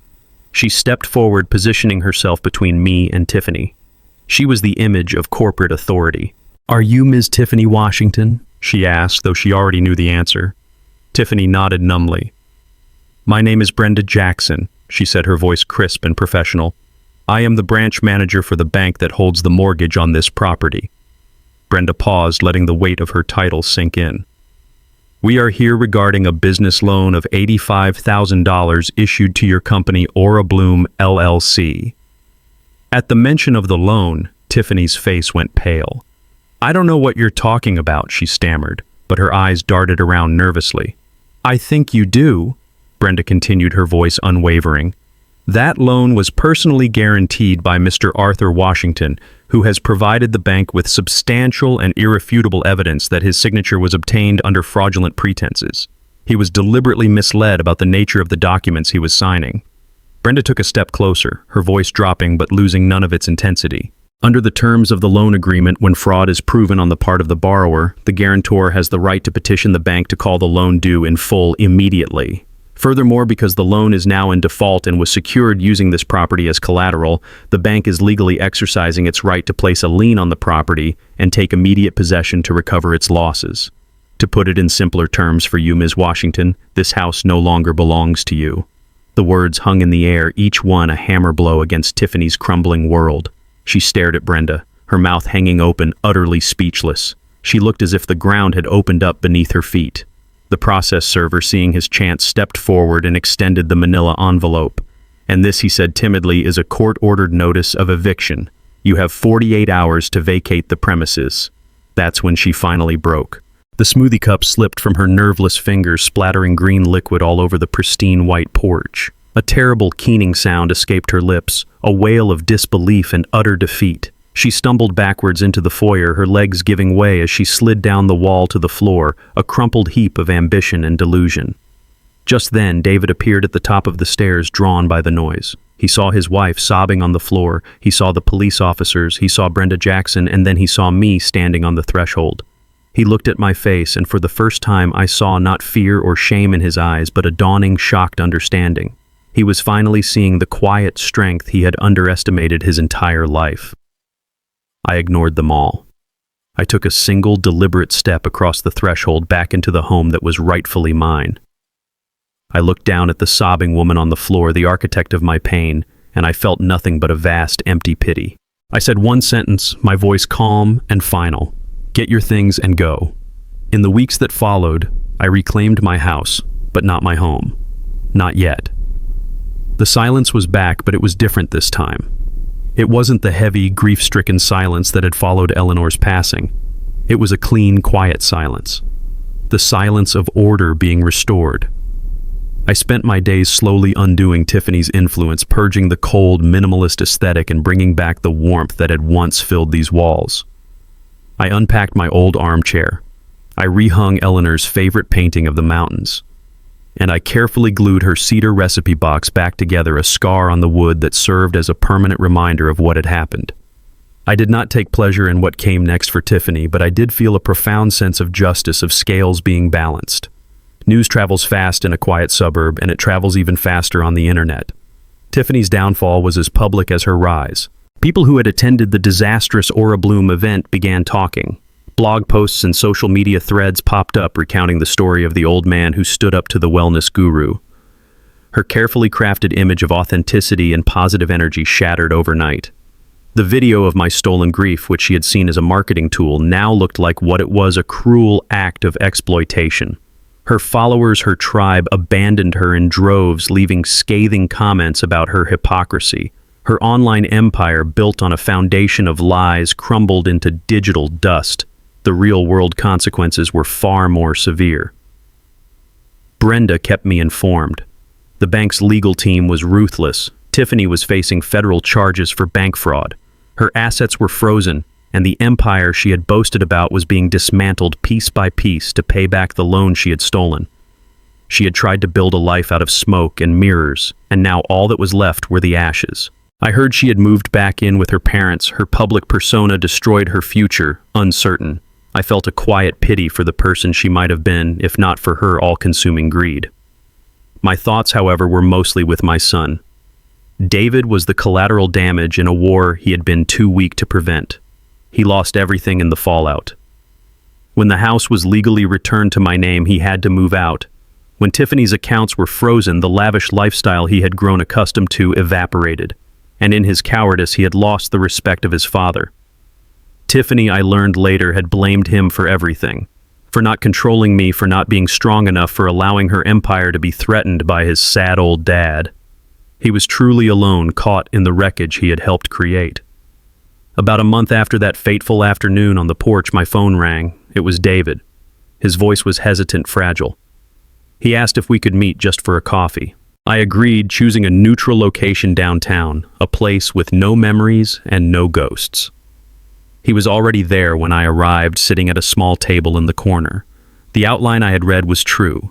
She stepped forward, positioning herself between me and Tiffany. She was the image of corporate authority. "Are you Ms. Tiffany Washington?" she asked, though she already knew the answer. Tiffany nodded numbly. "My name is Brenda Jackson," she said, her voice crisp and professional. "I am the branch manager for the bank that holds the mortgage on this property." Brenda paused, letting the weight of her title sink in. "We are here regarding a business loan of $85,000 issued to your company Aura Bloom LLC. At the mention of the loan, Tiffany's face went pale. "I don't know what you're talking about," she stammered, but her eyes darted around nervously. "I think you do," Brenda continued, her voice unwavering. "That loan was personally guaranteed by Mr. Arthur Washington, who has provided the bank with substantial and irrefutable evidence that his signature was obtained under fraudulent pretenses. He was deliberately misled about the nature of the documents he was signing." Brenda took a step closer, her voice dropping but losing none of its intensity. "Under the terms of the loan agreement, when fraud is proven on the part of the borrower, the guarantor has the right to petition the bank to call the loan due in full immediately. Furthermore, because the loan is now in default and was secured using this property as collateral, the bank is legally exercising its right to place a lien on the property and take immediate possession to recover its losses. To put it in simpler terms for you, Ms. Washington, this house no longer belongs to you." The words hung in the air, each one a hammer blow against Tiffany's crumbling world. She stared at Brenda, her mouth hanging open, utterly speechless. She looked as if the ground had opened up beneath her feet. The process server, seeing his chance, stepped forward and extended the manila envelope. "And this," he said timidly, "is a court-ordered notice of eviction. You have 48 hours to vacate the premises." That's when she finally broke. The smoothie cup slipped from her nerveless fingers, splattering green liquid all over the pristine white porch. A terrible keening sound escaped her lips, a wail of disbelief and utter defeat. She stumbled backwards into the foyer, her legs giving way as she slid down the wall to the floor, a crumpled heap of ambition and delusion. Just then, David appeared at the top of the stairs, drawn by the noise. He saw his wife sobbing on the floor, he saw the police officers, he saw Brenda Jackson, and then he saw me standing on the threshold. He looked at my face, and for the first time I saw not fear or shame in his eyes, but a dawning, shocked understanding. He was finally seeing the quiet strength he had underestimated his entire life. I ignored them all. I took a single, deliberate step across the threshold back into the home that was rightfully mine. I looked down at the sobbing woman on the floor, the architect of my pain, and I felt nothing but a vast, empty pity. I said one sentence, my voice calm and final: "Get your things and go." In the weeks that followed, I reclaimed my house, but not my home. Not yet. The silence was back, but it was different this time. It wasn't the heavy, grief-stricken silence that had followed Eleanor's passing. It was a clean, quiet silence. The silence of order being restored. I spent my days slowly undoing Tiffany's influence, purging the cold, minimalist aesthetic and bringing back the warmth that had once filled these walls. I unpacked my old armchair. I rehung Eleanor's favorite painting of the mountains. And I carefully glued her cedar recipe box back together, a scar on the wood that served as a permanent reminder of what had happened. I did not take pleasure in what came next for Tiffany, but I did feel a profound sense of justice, of scales being balanced. News travels fast in a quiet suburb, and it travels even faster on the internet. Tiffany's downfall was as public as her rise. People who had attended the disastrous Aura Bloom event began talking. Blog posts and social media threads popped up recounting the story of the old man who stood up to the wellness guru. Her carefully crafted image of authenticity and positive energy shattered overnight. The video of my stolen grief, which she had seen as a marketing tool, now looked like what it was: a cruel act of exploitation. Her followers, her tribe, abandoned her in droves, leaving scathing comments about her hypocrisy. Her online empire, built on a foundation of lies, crumbled into digital dust. The real-world consequences were far more severe. Brenda kept me informed. The bank's legal team was ruthless. Tiffany was facing federal charges for bank fraud. Her assets were frozen, and the empire she had boasted about was being dismantled piece by piece to pay back the loan she had stolen. She had tried to build a life out of smoke and mirrors, and now all that was left were the ashes. I heard she had moved back in with her parents. Her public persona destroyed her future, uncertain. I felt a quiet pity for the person she might have been, if not for her all-consuming greed. My thoughts, however, were mostly with my son. David was the collateral damage in a war he had been too weak to prevent. He lost everything in the fallout. When the house was legally returned to my name, he had to move out. When Tiffany's accounts were frozen, the lavish lifestyle he had grown accustomed to evaporated, and in his cowardice he had lost the respect of his father. Tiffany, I learned later, had blamed him for everything. For not controlling me, for not being strong enough, for allowing her empire to be threatened by his sad old dad. He was truly alone, caught in the wreckage he had helped create. About a month after that fateful afternoon on the porch, my phone rang. It was David. His voice was hesitant, fragile. He asked if we could meet just for a coffee. I agreed, choosing a neutral location downtown, a place with no memories and no ghosts. He was already there when I arrived, sitting at a small table in the corner. The outline I had read was true.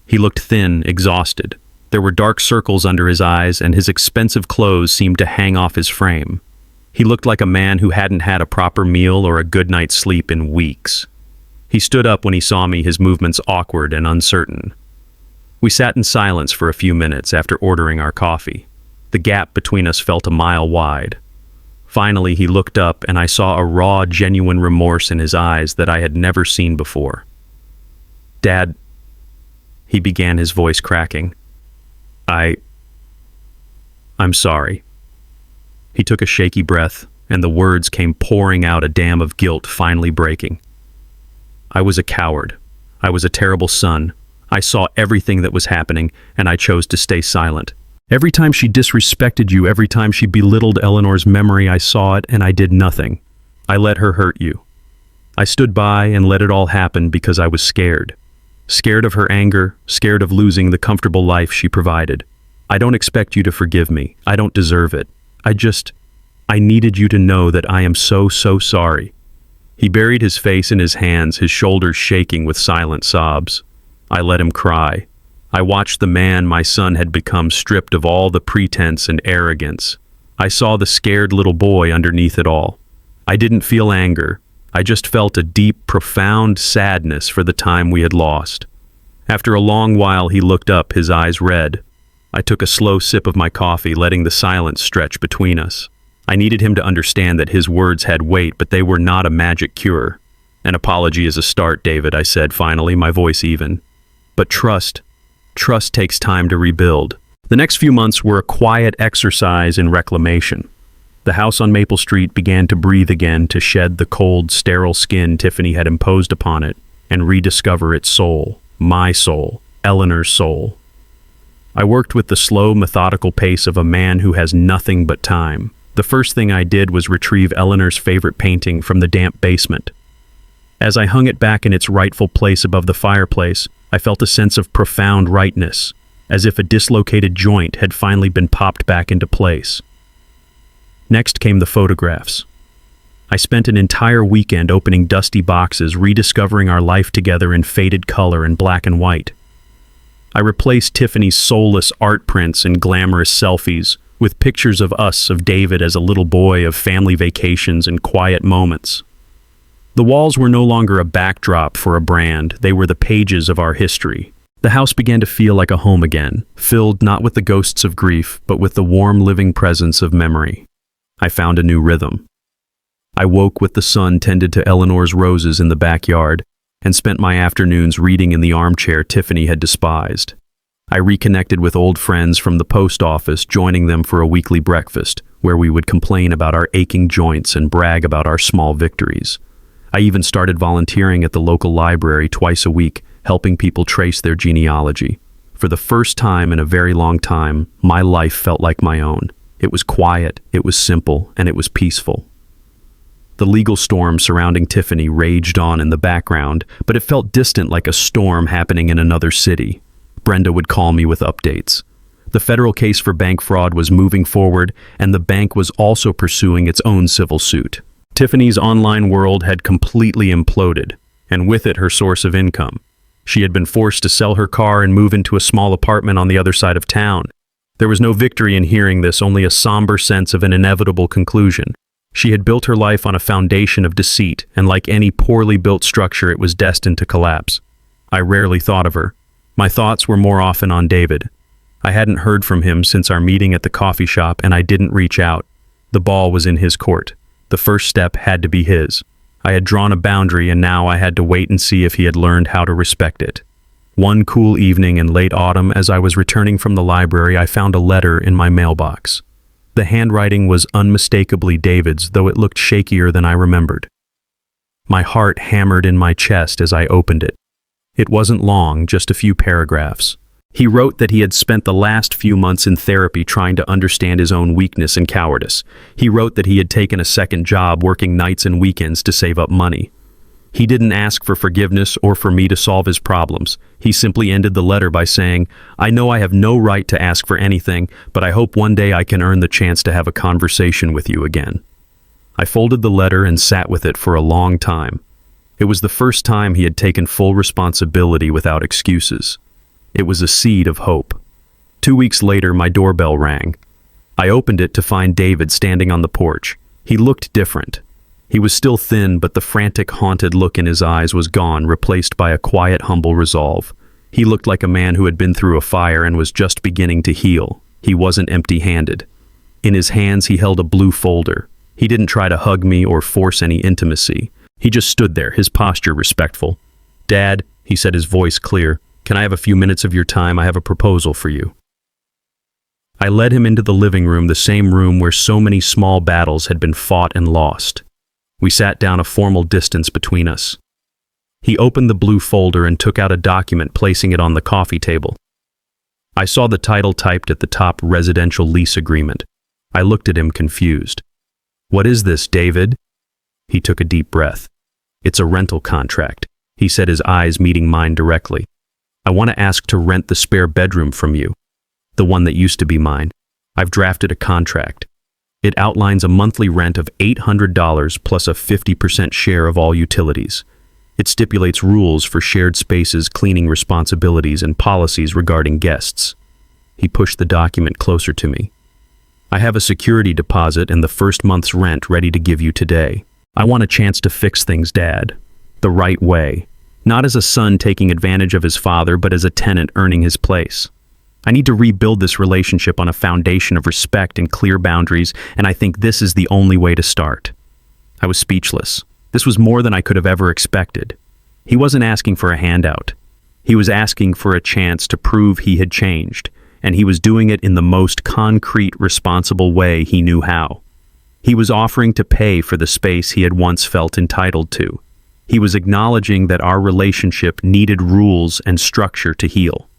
He looked thin, exhausted. There were dark circles under his eyes, and his expensive clothes seemed to hang off his frame. He looked like a man who hadn't had a proper meal or a good night's sleep in weeks. He stood up when he saw me, his movements awkward and uncertain. We sat in silence for a few minutes after ordering our coffee. The gap between us felt a mile wide. Finally, he looked up, and I saw a raw, genuine remorse in his eyes that I had never seen before. "Dad," he began, his voice cracking. I'm sorry." He took a shaky breath, and the words came pouring out, a dam of guilt finally breaking. I was a coward. I was a terrible son. I saw everything that was happening, and I chose to stay silent. Every time she disrespected you, every time she belittled Eleanor's memory, I saw it, and I did nothing. I let her hurt you. I stood by and let it all happen because I was scared. Scared of her anger, scared of losing the comfortable life she provided. I don't expect you to forgive me. I don't deserve it. I needed you to know that I am so sorry. He buried his face in his hands, his shoulders shaking with silent sobs. I let him cry. I watched the man my son had become stripped of all the pretense and arrogance. I saw the scared little boy underneath it all. I didn't feel anger. I just felt a deep, profound sadness for the time we had lost. After a long while, he looked up, his eyes red. I took a slow sip of my coffee, letting the silence stretch between us. I needed him to understand that his words had weight, but they were not a magic cure. An apology is a start, David, I said finally, my voice even. But trust takes time to rebuild. The next few months were a quiet exercise in reclamation. The house on Maple Street began to breathe again, to shed the cold, sterile skin Tiffany had imposed upon it, and rediscover its soul, my soul, Eleanor's soul. I worked with the slow, methodical pace of a man who has nothing but time. The first thing I did was retrieve Eleanor's favorite painting from the damp basement. As I hung it back in its rightful place above the fireplace, I felt a sense of profound rightness, as if a dislocated joint had finally been popped back into place. Next came the photographs. I spent an entire weekend opening dusty boxes, rediscovering our life together in faded color and black and white. I replaced Tiffany's soulless art prints and glamorous selfies with pictures of us, of David as a little boy, of family vacations and quiet moments. The walls were no longer a backdrop for a brand, they were the pages of our history. The house began to feel like a home again, filled not with the ghosts of grief, but with the warm living presence of memory. I found a new rhythm. I woke with the sun tended to Eleanor's roses in the backyard, and spent my afternoons reading in the armchair Tiffany had despised. I reconnected with old friends from the post office, joining them for a weekly breakfast, where we would complain about our aching joints and brag about our small victories. I even started volunteering at the local library twice a week, helping people trace their genealogy. For the first time in a very long time, my life felt like my own. It was quiet, it was simple, and it was peaceful. The legal storm surrounding Tiffany raged on in the background, but it felt distant, like a storm happening in another city. Brenda would call me with updates. The federal case for bank fraud was moving forward, and the bank was also pursuing its own civil suit. Tiffany's online world had completely imploded, and with it her source of income. She had been forced to sell her car and move into a small apartment on the other side of town. There was no victory in hearing this, only a somber sense of an inevitable conclusion. She had built her life on a foundation of deceit, and like any poorly built structure, it was destined to collapse. I rarely thought of her. My thoughts were more often on David. I hadn't heard from him since our meeting at the coffee shop, and I didn't reach out. The ball was in his court. The first step had to be his. I had drawn a boundary, and now I had to wait and see if he had learned how to respect it. One cool evening in late autumn, as I was returning from the library, I found a letter in my mailbox. The handwriting was unmistakably David's, though it looked shakier than I remembered. My heart hammered in my chest as I opened it. It wasn't long, just a few paragraphs. He wrote that he had spent the last few months in therapy trying to understand his own weakness and cowardice. He wrote that he had taken a second job working nights and weekends to save up money. He didn't ask for forgiveness or for me to solve his problems. He simply ended the letter by saying, "I know I have no right to ask for anything, but I hope one day I can earn the chance to have a conversation with you again." I folded the letter and sat with it for a long time. It was the first time he had taken full responsibility without excuses. It was a seed of hope. 2 weeks later, my doorbell rang. I opened it to find David standing on the porch. He looked different. He was still thin, but the frantic, haunted look in his eyes was gone, replaced by a quiet, humble resolve. He looked like a man who had been through a fire and was just beginning to heal. He wasn't empty-handed. In his hands, he held a blue folder. He didn't try to hug me or force any intimacy. He just stood there, his posture respectful. "Dad," he said, his voice clear, "can I have a few minutes of your time? I have a proposal for you." I led him into the living room, the same room where so many small battles had been fought and lost. We sat down, a formal distance between us. He opened the blue folder and took out a document, placing it on the coffee table. I saw the title typed at the top, Residential Lease Agreement. I looked at him confused. "What is this, David?" He took a deep breath. "It's a rental contract," he said, his eyes meeting mine directly. "I want to ask to rent the spare bedroom from you, the one that used to be mine. I've drafted a contract. It outlines a monthly rent of $800 plus a 50% share of all utilities. It stipulates rules for shared spaces, cleaning responsibilities, and policies regarding guests." He pushed the document closer to me. "I have a security deposit and the first month's rent ready to give you today. I want a chance to fix things, Dad. The right way. Not as a son taking advantage of his father, but as a tenant earning his place. I need to rebuild this relationship on a foundation of respect and clear boundaries, and I think this is the only way to start." I was speechless. This was more than I could have ever expected. He wasn't asking for a handout. He was asking for a chance to prove he had changed, and he was doing it in the most concrete, responsible way he knew how. He was offering to pay for the space he had once felt entitled to. He was acknowledging that our relationship needed rules and structure to heal.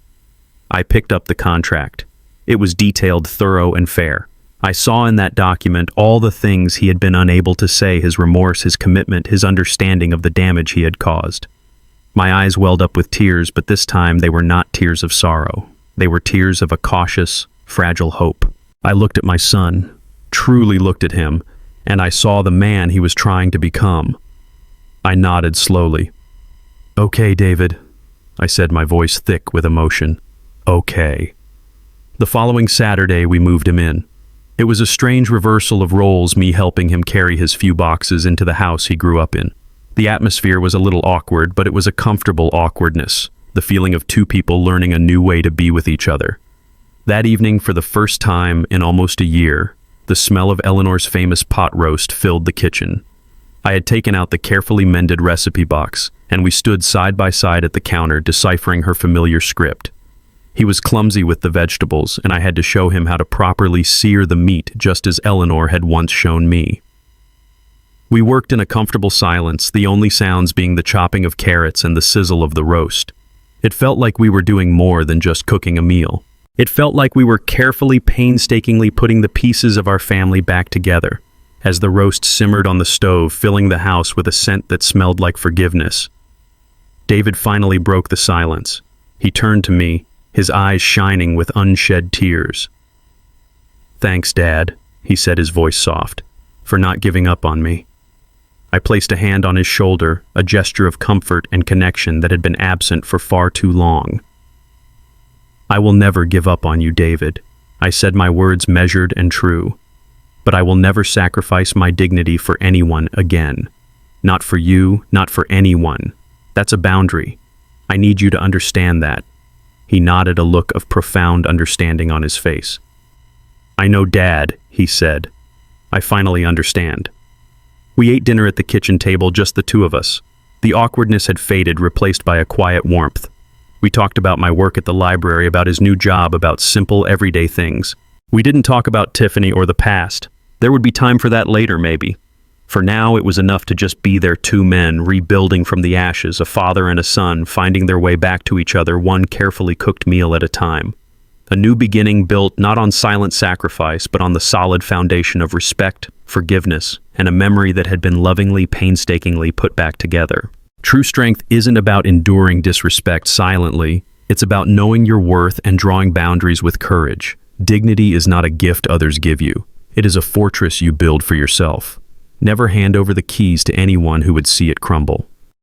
I picked up the contract. It was detailed, thorough, and fair. I saw in that document all the things he had been unable to say: his remorse, his commitment, his understanding of the damage he had caused. My eyes welled up with tears, but this time they were not tears of sorrow. They were tears of a cautious, fragile hope. I looked at my son, truly looked at him, and I saw the man he was trying to become. I nodded slowly. "Okay, David," I said, my voice thick with emotion. "Okay." The following Saturday, we moved him in. It was a strange reversal of roles, me helping him carry his few boxes into the house he grew up in. The atmosphere was a little awkward, but it was a comfortable awkwardness, the feeling of two people learning a new way to be with each other. That evening, for the first time in almost a year, the smell of Eleanor's famous pot roast filled the kitchen. I had taken out the carefully mended recipe box, and we stood side by side at the counter, deciphering her familiar script. He was clumsy with the vegetables, and I had to show him how to properly sear the meat, just as Eleanor had once shown me. We worked in a comfortable silence, the only sounds being the chopping of carrots and the sizzle of the roast. It felt like we were doing more than just cooking a meal. It felt like we were carefully, painstakingly putting the pieces of our family back together. As the roast simmered on the stove, filling the house with a scent that smelled like forgiveness, David finally broke the silence. He turned to me, his eyes shining with unshed tears. "Thanks, Dad," he said, his voice soft, "for not giving up on me." I placed a hand on his shoulder, a gesture of comfort and connection that had been absent for far too long. "I will never give up on you, David." I said, my words measured and true. "But I will never sacrifice my dignity for anyone again. Not for you, not for anyone. That's a boundary. I need you to understand that." He nodded, a look of profound understanding on his face. "I know, Dad," he said. "I finally understand." We ate dinner at the kitchen table, just the two of us. The awkwardness had faded, replaced by a quiet warmth. We talked about my work at the library, about his new job, about simple, everyday things. We didn't talk about Tiffany or the past. There would be time for that later, maybe. For now, it was enough to just be there, two men, rebuilding from the ashes, a father and a son, finding their way back to each other, one carefully cooked meal at a time. A new beginning built not on silent sacrifice, but on the solid foundation of respect, forgiveness, and a memory that had been lovingly, painstakingly put back together. True strength isn't about enduring disrespect silently. It's about knowing your worth and drawing boundaries with courage. Dignity is not a gift others give you. It is a fortress you build for yourself. Never hand over the keys to anyone who would see it crumble.